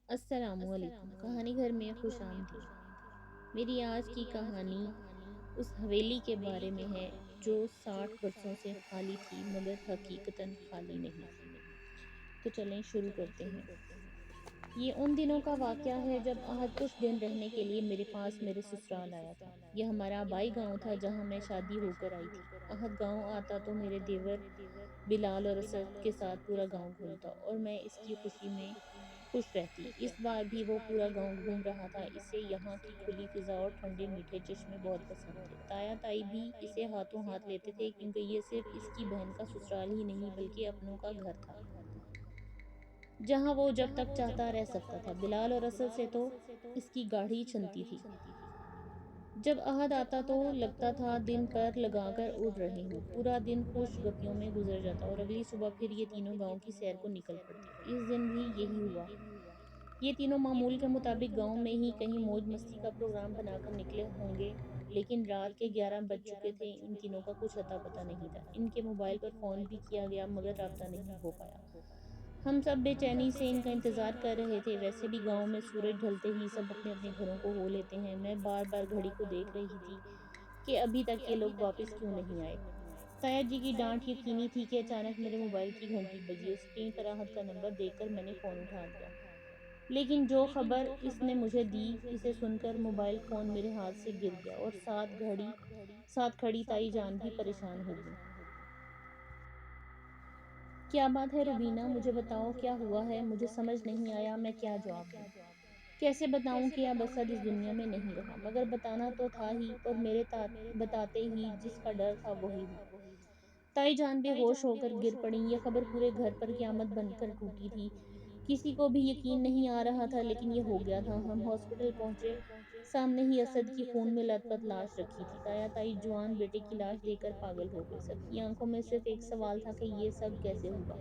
अस्सलामुअलैकुम। कहानी घर में खुश आमदीद। मेरी आज की कहानी उस हवेली के बारे में है जो 60 बरसों से खाली थी मगर हकीकतन खाली नहीं थी। तो चलें शुरू करते हैं। ये उन दिनों का वाक़या है जब अहद कुछ दिन रहने के लिए मेरे पास मेरे ससुराल आया था। यह हमारा आबाई गांव था जहां मैं शादी होकर आई थी। अहद गांव आता तो मेरे देवर बिलाल और असद के साथ पूरा गांव घूमता और मैं इसकी खुशी में खुश रहती। इस बार भी वो पूरा गांव घूम रहा था। इसे यहाँ की खुली फिजा और ठंडे मीठे चश्मे बहुत पसंद थे। ताया ताई भी इसे हाथों हाथ लेते थे क्योंकि ये सिर्फ इसकी बहन का ससुराल ही नहीं बल्कि अपनों का घर था जहाँ वो जब तक चाहता रह सकता था। बिलाल और असद से तो इसकी गाढ़ी छनती थी। जब अहद आता तो लगता था दिन पर लगाकर उड़ रही हूँ। पूरा दिन खुश गपियों में गुजर जाता और अगली सुबह फिर ये तीनों गांव की सैर को निकल पड़ते। इस दिन भी यही हुआ। ये तीनों मामूल के मुताबिक गांव में ही कहीं मौज मस्ती का प्रोग्राम बनाकर निकले होंगे। लेकिन रात के 11 बज चुके थे। इन तीनों का कुछ अता पता नहीं था। इनके मोबाइल पर फोन भी किया गया मगर राब्ता नहीं हो पाया। हम सब बेचैनी से इनका इंतजार कर रहे थे। वैसे भी गांव में सूरज ढलते ही सब अपने अपने घरों को हो लेते हैं। मैं बार बार घड़ी को देख रही थी कि अभी तक ये लोग वापस क्यों नहीं आए। ताया जी की डांट यकीनी थी कि अचानक मेरे मोबाइल की घंटी बजी और स्क्रीन पर आहत का नंबर देखकर मैंने फ़ोन उठा दिया। लेकिन जो खबर इसने मुझे दी, इसे सुनकर मोबाइल फ़ोन मेरे हाथ से गिर गया और साथ खड़ी ताई जान भी परेशान हो गई। क्या बात है रुबीना, मुझे बताओ क्या हुआ है। मुझे समझ नहीं आया मैं क्या जवाब दूं। कैसे बताऊं कि अब असद इस दुनिया में नहीं रहा, मगर बताना तो था ही और बताते ही जिसका डर था वही हुआ। ताई जान बेहोश होकर गिर पड़ी। ये खबर पूरे घर पर क़यामत बनकर टूटी थी। किसी को भी यकीन नहीं आ रहा था लेकिन ये हो गया था। हम हॉस्पिटल पहुंचे। सामने ही असद की खून में लथपथ लाश रखी थी। ताया ताई जवान बेटे की लाश देखकर पागल हो गए। सबकी आंखों में सिर्फ एक सवाल था कि ये सब कैसे हुआ।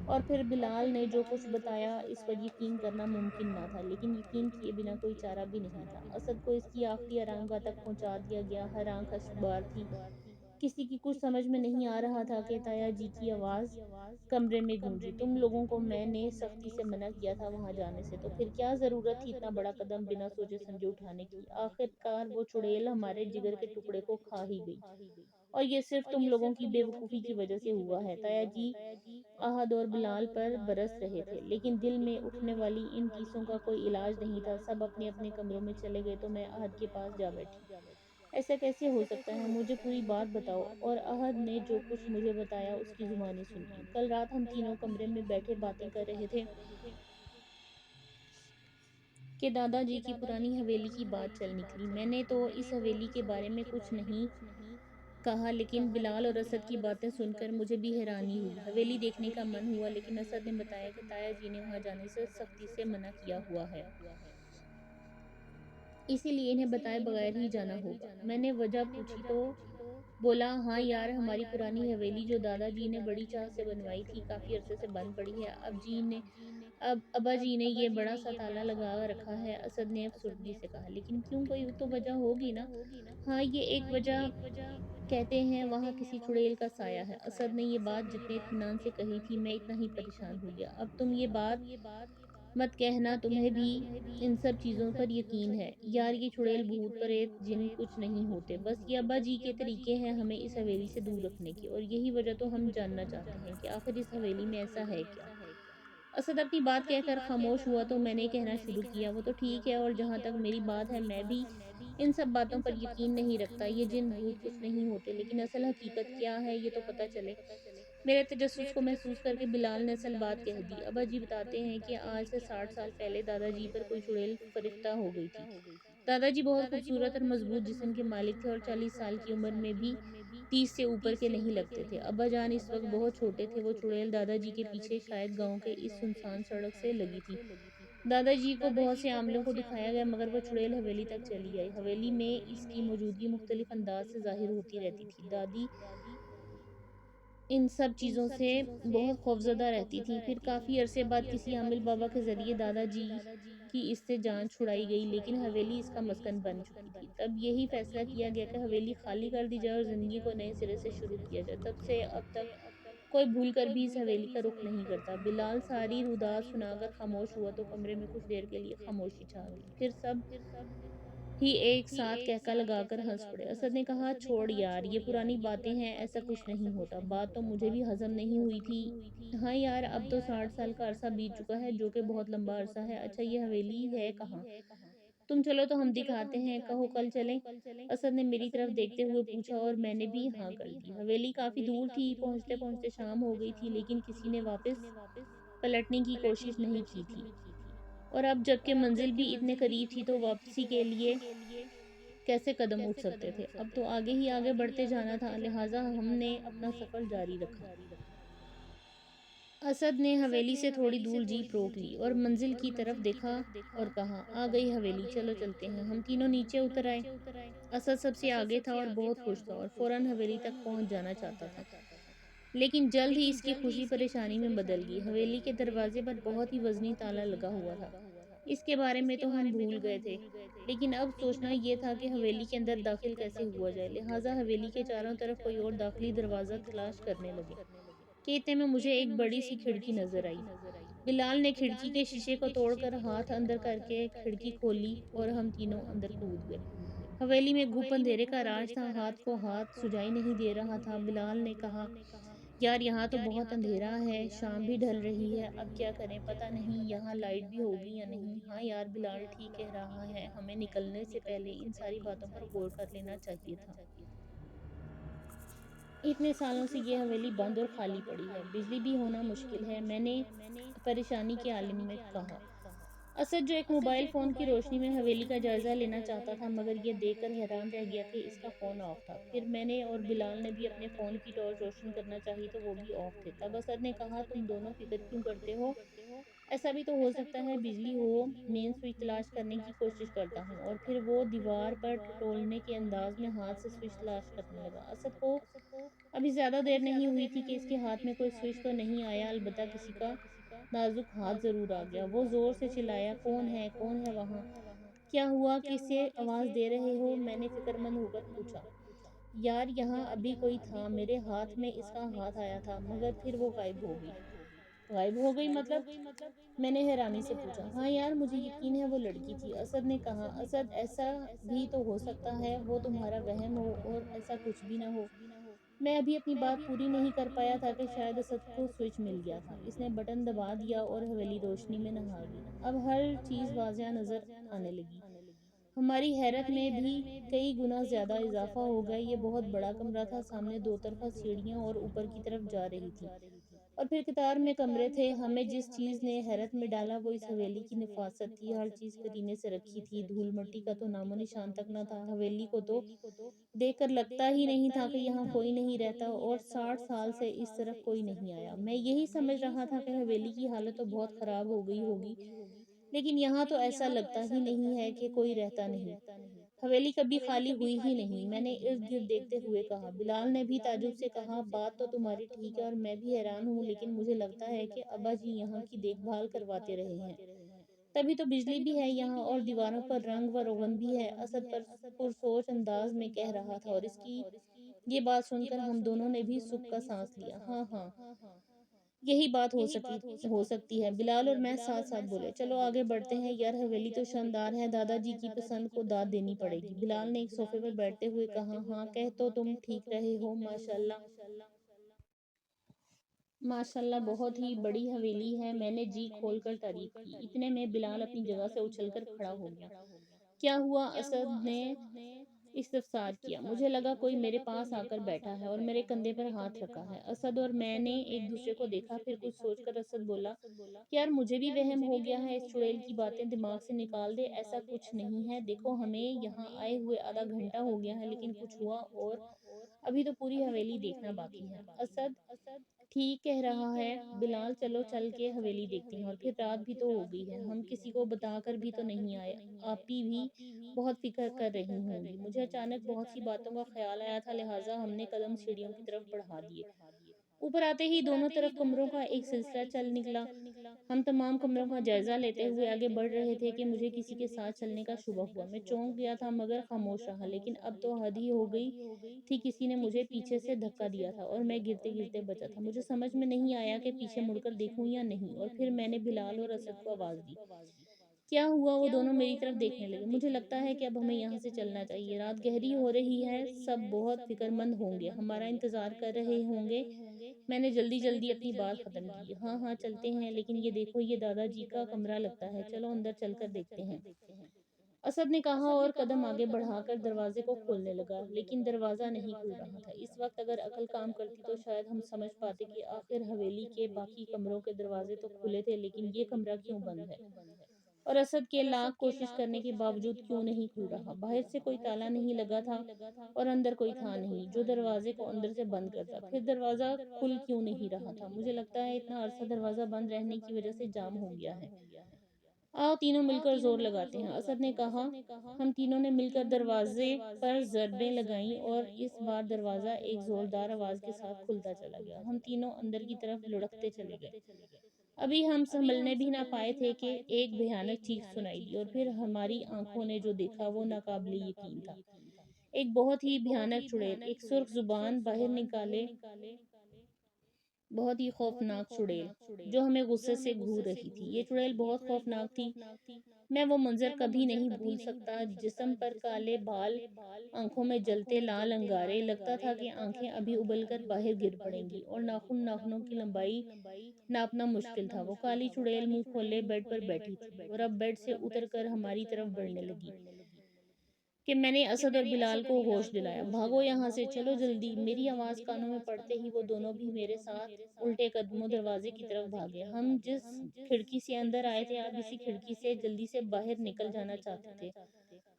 और फिर बिलाल ने जो कुछ बताया इस पर यकीन करना मुमकिन ना था, लेकिन यकीन किए बिना कोई चारा भी नहीं था। असद को इसकी आखिरी आरामगाह तक पहुंचा दिया गया। हर आंख अश्कबार थी। किसी की कुछ समझ में नहीं आ रहा था कि ताया जी की आवाज कमरे में गूंजी, तुम लोगों को मैंने सख्ती से मना किया था वहां जाने से, तो फिर क्या जरूरत थी इतना बड़ा कदम बिना सोचे समझे उठाने की। आखिरकार वो चुड़ैल हमारे जिगर के टुकड़े को खा ही गई और ये सिर्फ तुम लोगों की बेवकूफ़ी की वजह से हुआ है। ताया जी अहद और बिलाल पर बरस रहे थे, लेकिन दिल में उठने वाली इन टीसों का कोई इलाज नहीं था। सब अपने अपने कमरों में चले गए तो मैं अहद के पास जा बैठी। ऐसा कैसे हो सकता है, मुझे पूरी बात बताओ। और अहद ने जो कुछ मुझे बताया उसकी जुबानी सुनिए। कल रात हम तीनों कमरे में बैठे बातें कर रहे थे कि दादाजी की पुरानी हवेली की बात चल निकली। मैंने तो इस हवेली के बारे में कुछ नहीं कहा, लेकिन बिलाल और असद की बातें सुनकर मुझे भी हैरानी हुई। हवेली देखने का मन हुआ लेकिन असद ने बताया कि ताया जी ने वहां जाने से सख्ती से मना किया हुआ है, इसीलिए इन्हें बताए बगैर ही जाना होगा। मैंने वजह पूछी तो बोला, हाँ यार, हमारी पुरानी हवेली जो दादाजी ने बड़ी चाह से बनवाई थी काफी अरसे से बंद पड़ी है। अब अब्बा जी ने ये बड़ा सा ताला लगा रखा है। असद ने अफसुर्दगी से कहा, लेकिन क्यों, कोई तो वजह होगी ना। हाँ, ये एक वजह कहते हैं वहाँ किसी चुड़ैल का साया है। असद ने ये बात जितने इत्मीनान से कही थी मैं इतना ही परेशान हो गया। अब तुम ये बात मत कहना तुम्हें भी इन सब चीज़ों पर यकीन है। यार ये चुड़ैल भूत प्रेत जिन कुछ नहीं होते, बस ये अब्बा जी के तरीके हैं हमें इस हवेली से दूर रखने के, और यही वजह तो हम जानना चाहते हैं कि आखिर इस हवेली में ऐसा है क्या। असद अपनी बात कहकर खामोश हुआ तो मैंने कहना शुरू किया, वो तो ठीक है, और जहाँ तक मेरी बात है मैं भी इन सब बातों पर यकीन नहीं रखता। ये जिन भूत कुछ नहीं होते, लेकिन असल हकीकत क्या है ये तो पता चले। मेरे तजस्सुस को महसूस करके बिलाल ने असल बात कह दी। अब्बा जी बताते हैं कि आज से 60 साल पहले दादाजी पर कोई चुड़ैल फरिश्ता हो गई थी। दादाजी बहुत खूबसूरत और मजबूत जिस्म के मालिक थे और 40 साल की उम्र में भी 30 से ऊपर के नहीं लगते थे। अब्बा जान इस वक्त बहुत छोटे थे। वो चुड़ैल दादाजी के पीछे शायद गांव के इस सुनसान सड़क से लगी थी। दादाजी को बहुत से आमलों को दिखाया गया मगर वो चुड़ैल हवेली तक चली आई। हवेली में इसकी मौजूदगी मुख्तलिफ अंदाज से जाहिर होती रहती थी। दादी इन सब चीज़ों से बहुत खौफ़ज़दा रहती थी। फिर काफ़ी अरसे बाद किसी आमिल बाबा के ज़रिए दादाजी की इससे जान छुड़ाई गई, लेकिन हवेली इसका मस्कन बन चुकी थी। तब यही फ़ैसला किया गया कि हवेली खाली कर दी जाए और ज़िंदगी को नए सिरे से शुरू किया जाए। तब से अब तक कोई भूल कर भी इस हवेली का रुख नहीं करता। बिलाल सारी उदास सुनाकर खामोश हुआ तो कमरे में कुछ देर के लिए खामोशी छा गई। फिर सब ही एक साथ कहका लगाकर हंस पड़े। असद ने कहा, छोड़ यार, ये पुरानी बातें हैं, ऐसा कुछ नहीं होता। बात तो मुझे भी हजम नहीं हुई थी। हाँ यार, अब तो 60 साल का अरसा बीत चुका है, जो कि बहुत लंबा अरसा है। अच्छा, ये हवेली है कहाँ? तुम चलो तो हम दिखाते हैं, कहो कल चलें? असद ने मेरी तरफ देखते हुए पूछा और मैंने भी हाँ कर दी। हवेली काफी दूर थी, पहुंचते पहुंचते शाम हो गई थी, लेकिन किसी ने वापस पलटने की कोशिश नहीं की थी। और अब जबकि मंजिल भी इतने करीब थी तो वापसी के लिए कैसे कदम उठ सकते थे। अब तो आगे ही आगे बढ़ते जाना था, लिहाजा हमने अपना सफर जारी रखा। असद ने हवेली से थोड़ी दूर जीप रोक ली और मंजिल की तरफ देखा और कहा, आ गई हवेली, चलो चलते हैं। हम तीनों नीचे उतर आए। असद सबसे आगे था और बहुत खुश था और फौरन हवेली तक पहुंच जाना चाहता था। लेकिन जल्द ही इसकी खुशी परेशानी में बदल गई। हवेली के दरवाजे पर बहुत ही वजनी ताला लगा हुआ था। इसके बारे में तो हम भूल गए थे, लेकिन अब सोचना ये था कि हवेली के अंदर दाखिल कैसे हुआ जाए। लिहाजा हवेली के चारों तरफ कोई और दाखिली दरवाज़ा तलाश करने लगे कि इतने में मुझे एक बड़ी सी खिड़की नज़र आई। बिलाल ने खिड़की के शीशे को तोड़कर हाथ अंदर करके खिड़की खोली और हम तीनों अंदर कूद गए। हवेली में घुप अंधेरे का राज था, हाथ को हाथ सुझाई नहीं दे रहा था। बिलाल ने कहा, यार यहाँ तो बहुत अंधेरा है, शाम भी ढल रही है, अब क्या करें, पता नहीं यहाँ लाइट भी होगी या नहीं। हाँ यार, बिलाल ठीक कह रहा है, हमें निकलने से पहले इन सारी बातों पर गौर कर लेना चाहिए था। इतने सालों से ये हवेली बंद और खाली पड़ी है, बिजली भी होना मुश्किल है, मैंने परेशानी के आलम में कहा। असद, जो एक मोबाइल फ़ोन की रोशनी में हवेली का जायज़ा लेना चाहता था, मगर ये देखकर हैरान रह गया कि इसका फ़ोन ऑफ था। फिर मैंने और बिलाल ने भी अपने फ़ोन की टॉर्च रोशन करना चाही तो वो भी ऑफ थे। तब असद ने कहा, तुम दोनों फ़िक्र क्यों करते हो? ऐसा भी तो हो सकता है बिजली हो। मेन स्विच तलाश करने की कोशिश करता हूँ। और फिर वो दीवार पर टटोलने के अंदाज में हाथ से स्विच तलाश करने लगा। असद को अभी ज़्यादा देर नहीं हुई थी कि इसके हाथ में कोई स्विच तो नहीं आया, अलबत्ता किसी का नाजुक हाथ ज़रूर आ गया। वो ज़ोर से चिल्लाया, कौन है? कौन है वहाँ? क्या हुआ? किसे आवाज़ दे रहे हो? मैंने फ़िक्रमंद होकर पूछा। यार, यहाँ अभी कोई था, मेरे हाथ में इसका हाथ आया था, मगर फिर वो गायब हो गई। गायब हो गई मतलब? मैंने हैरानी से पूछा। हाँ यार, मुझे यकीन है वो लड़की थी, असद ने कहा। असद, ऐसा भी तो हो सकता है वो तुम्हारा वहम हो और ऐसा कुछ भी ना हो। मैं अभी अपनी बात पूरी नहीं कर पाया था कि शायद असद को स्विच मिल गया था। इसने बटन दबा दिया और हवेली रोशनी में नहा गई। अब हर चीज़ वाज़िया नज़र आने लगी। हमारी हैरत में भी कई गुना ज़्यादा इजाफा हो गया। ये बहुत बड़ा कमरा था, सामने दो तरफा सीढ़ियाँ और ऊपर की तरफ जा रही थी। और फिर कतार में कमरे थे। हमें जिस चीज़ ने हैरत में डाला वो इस हवेली की नफासत थी। हर चीज़ करीने से रखी थी, धूल मिट्टी का तो नामो निशान तक न था। हवेली को तो देखकर लगता ही नहीं था कि यहाँ कोई नहीं रहता, और 60 साल से इस तरफ कोई नहीं आया। मैं यही समझ रहा था कि हवेली की हालत तो बहुत खराब हो गई होगी, लेकिन यहाँ तो ऐसा लगता ही नहीं है कि कोई रहता नहीं। हवेली कभी खाली हुई ही नहीं, मैंने इर्द-गिर्द देखते हुए कहा। बिलाल ने भी ताज्जुब से कहा, बात तो तुम्हारी ठीक है और मैं भी हैरान हूँ, लेकिन मुझे लगता है कि अब्बा जी यहाँ की देखभाल करवाते रहे हैं। तभी तो बिजली भी है यहाँ और दीवारों पर रंग व रोगन भी है, असद पर पुरसोच अंदाज में कह रहा था। और इसकी ये बात सुनकर हम दोनों ने भी सुख का सांस लिया। हाँ हाँ, यही बात हो सकती है। बिलाल और मैं साथ साथ बोले, चलो आगे बढ़ते हैं यार, हवेली तो शानदार है, दादाजी की पसंद को दाद देनी पड़ेगी। बिलाल ने एक सोफे पर बैठते हुए कहा, हाँ कह तो तुम ठीक रहे हो, माशाल्लाह। माशाल्लाह, बहुत ही बड़ी हवेली है, मैंने जी खोलकर तारीफ की। इतने में बिलाल अपनी जगह से उछलकर खड़ा हो गया। क्या हुआ? असद ने इस्तफसार किया। मुझे लगा कोई मेरे पास आकर बैठा है और मेरे कंधे पर हाथ रखा है। असद और मैंने एक दूसरे को देखा, फिर कुछ सोचकर असद बोला, यार मुझे भी वहम हो गया है, इस चुड़ैल की बातें दिमाग से निकाल दे, ऐसा कुछ नहीं है। देखो, हमें यहाँ आए हुए आधा घंटा हो गया है, लेकिन कुछ हुआ और अभी तो पूरी हवेली देखना बाकी है। असद ठीक कह रहा है बिलाल, चलो चल के हवेली देखते हैं। और फिर रात भी तो हो गई है, हम किसी को बताकर भी तो नहीं आए। आपी भी बहुत फिक्र कर रही होंगी। मुझे अचानक बहुत सी बातों का ख्याल आया था, लिहाजा हमने कदम सीढ़ियों की तरफ बढ़ा दिए। ऊपर आते ही दोनों तरफ कमरों का एक सिलसिला चल निकला। हम तमाम कमरों का जायज़ा लेते हुए आगे बढ़ रहे थे कि मुझे किसी के साथ चलने का शुबा हुआ। मैं चौंक गया था मगर खामोश रहा, लेकिन अब तो हद ही हो गई थी। किसी ने मुझे पीछे से धक्का दिया था और मैं गिरते-गिरते बचा था। मुझे समझ में नहीं आया कि पीछे मुड़कर देखूँ या नहीं, और फिर मैंने बिलाल और असद को आवाज़ दी। क्या हुआ? वो दोनों मेरी तरफ देखने लगे। मुझे लगता है कि अब हमें यहाँ से चलना चाहिए। रात गहरी हो रही है, सब बहुत फ़िक्रमंद होंगे, हमारा इंतज़ार कर रहे होंगे। मैंने जल्दी-जल्दी अपनी बात ख़त्म की। हाँ, हाँ, चलते हैं, लेकिन ये देखो, ये दादाजी का कमरा लगता है। चलो अंदर चलकर देखते हैं। असद ने कहा और कदम आगे बढ़ाकर दरवाजे को खोलने लगा, लेकिन दरवाज़ा नहीं खुल रहा था। इस वक्त अगर अकल काम करती तो शायद हम समझ पाते कि आखिर हवेली के बाकी कमरों के दरवाजे तो खुले थे, लेकिन ये कमरा क्यों बंद है? और असद के लाख कोशिश करने के बावजूद क्यों नहीं खुल रहा? बाहर से कोई ताला नहीं लगा था और अंदर कोई था नहीं जो दरवाजे को अंदर से बंद करता। फिर दरवाज़ा खुल क्यों नहीं रहा था? मुझे लगता है इतना अरसा दरवाज़ा बंद रहने की वजह से जाम हो गया है। आओ तीनों मिलकर जोर लगाते हैं, असद ने कहा। हम तीनों ने मिलकर दरवाजे पर ज़रबें लगाईं और इस बार दरवाज़ा एक ज़ोरदार आवाज़ के साथ खुलता चला गया। हम तीनों अंदर की तरफ लुढ़कते चले गए। अभी हम संभलने भी ना पाए थे कि एक भयानक चीख सुनाई दी, और फिर हमारी आंखों ने जो देखा वो नाकाबिले यकीन था। एक बहुत ही भयानक चुड़ैल, एक सुर्ख जुबान बाहर निकाले, बहुत ही खौफनाक चुड़ैल, जो हमें गुस्से से घूर रही थी। ये चुड़ैल बहुत खौफनाक थी। मैं वो मंजर कभी नहीं भूल सकता। जिस्म पर काले बाल, आंखों में जलते लाल अंगारे, लगता था कि आंखें अभी उबलकर बाहर गिर पड़ेंगी, और नाखूनों की लंबाई नापना मुश्किल था। वो काली चुड़ैल मुंह खोले बेड पर बैठी थी और अब बेड से उतरकर हमारी तरफ बढ़ने लगी कि मैंने असद और बिलाल को होश दिलाया। भागो यहाँ से, चलो जल्दी। मेरी आवाज़ कानों में पड़ते ही वो दोनों भी मेरे साथ उल्टे कदमों दरवाजे की तरफ भागे। हम जिस खिड़की से अंदर आए थे, अब इसी खिड़की से जल्दी से बाहर निकल जाना चाहते थे।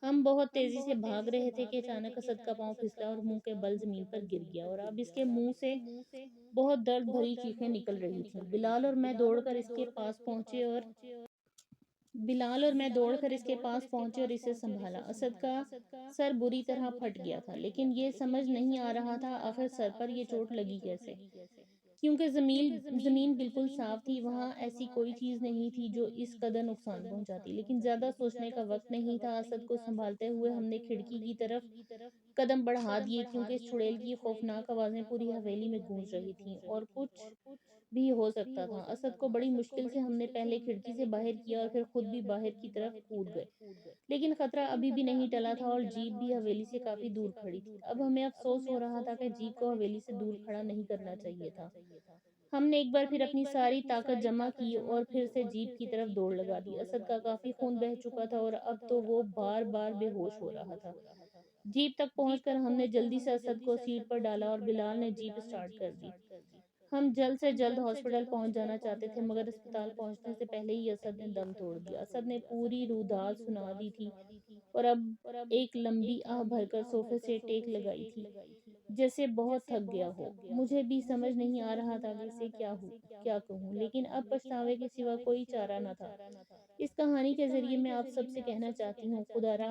हम बहुत तेजी से भाग रहे थे कि अचानक असद का पाँव फिसला और मुंह के बल जमीन पर गिर गया, और अब इसके मुंह से बहुत दर्द भरी चीखें निकल रही थीं। बिलाल और मैं दौड़कर इसके पास पहुंचे और इसे संभाला। असद का सर बुरी तरह फट गया था, लेकिन ये समझ नहीं आ रहा था आखिर सर पर ये चोट लगी कैसे। क्योंकि ज़मीन ज़मीन बिल्कुल साफ थी, वहाँ ऐसी कोई चीज़ नहीं थी जो इस कदर नुकसान पहुंचाती। लेकिन ज़्यादा सोचने का वक्त नहीं था। असद को संभालते हुए हमने खिड़की की तरफ कदम बढ़ा दिए, क्योंकि इस चुड़ैल की खौफनाक आवाज़ें पूरी हवेली में गूंज रही थीं और कुछ भी हो सकता था। असद को बड़ी मुश्किल से हमने पहले खिड़की से बाहर किया और फिर खुद भी बाहर की तरफ कूद गए। लेकिन खतरा अभी भी नहीं टला था और जीप भी हवेली से काफ़ी दूर खड़ी थी। अब हमें अफ़सोस हो रहा था कि जीप को हवेली से दूर खड़ा नहीं करना चाहिए था। हमने एक बार फिर अपनी सारी ताकत जमा की और फिर से जीप की तरफ दौड़ लगा दी। असद का काफ़ी खून बह चुका था और अब तो वो बार-बार बेहोश हो रहा था। जीप तक पहुंचकर हमने जल्दी से असद को सीट पर डाला और बिलाल ने जीप स्टार्ट कर दी। हम जल्द से जल्द हॉस्पिटल पहुंच जाना चाहते थे, मगर अस्पताल पहुंचने से पहले ही असद ने दम तोड़ दिया। असद ने पूरी रुदाद सुना दी थी और अब एक लंबी आह भरकर सोफे से टेक लगाई थी, जैसे बहुत थक गया हो। मुझे भी समझ नहीं आ रहा था कि इसे क्या कहूँ, लेकिन अब पछतावे के सिवा कोई चारा न था। इस कहानी के ज़रिए मैं आप सबसे कहना चाहती हूँ, खुदारा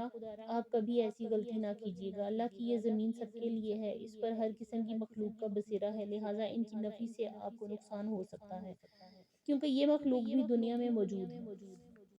आप कभी ऐसी गलती ना कीजिएगा। अल्लाह की ये ज़मीन सबके लिए है, इस पर हर किस्म की मखलूक का बसेरा है, लिहाजा इनकी नफ़ी से आपको नुकसान हो सकता है, क्योंकि ये मखलूक भी दुनिया में मौजूद हैं।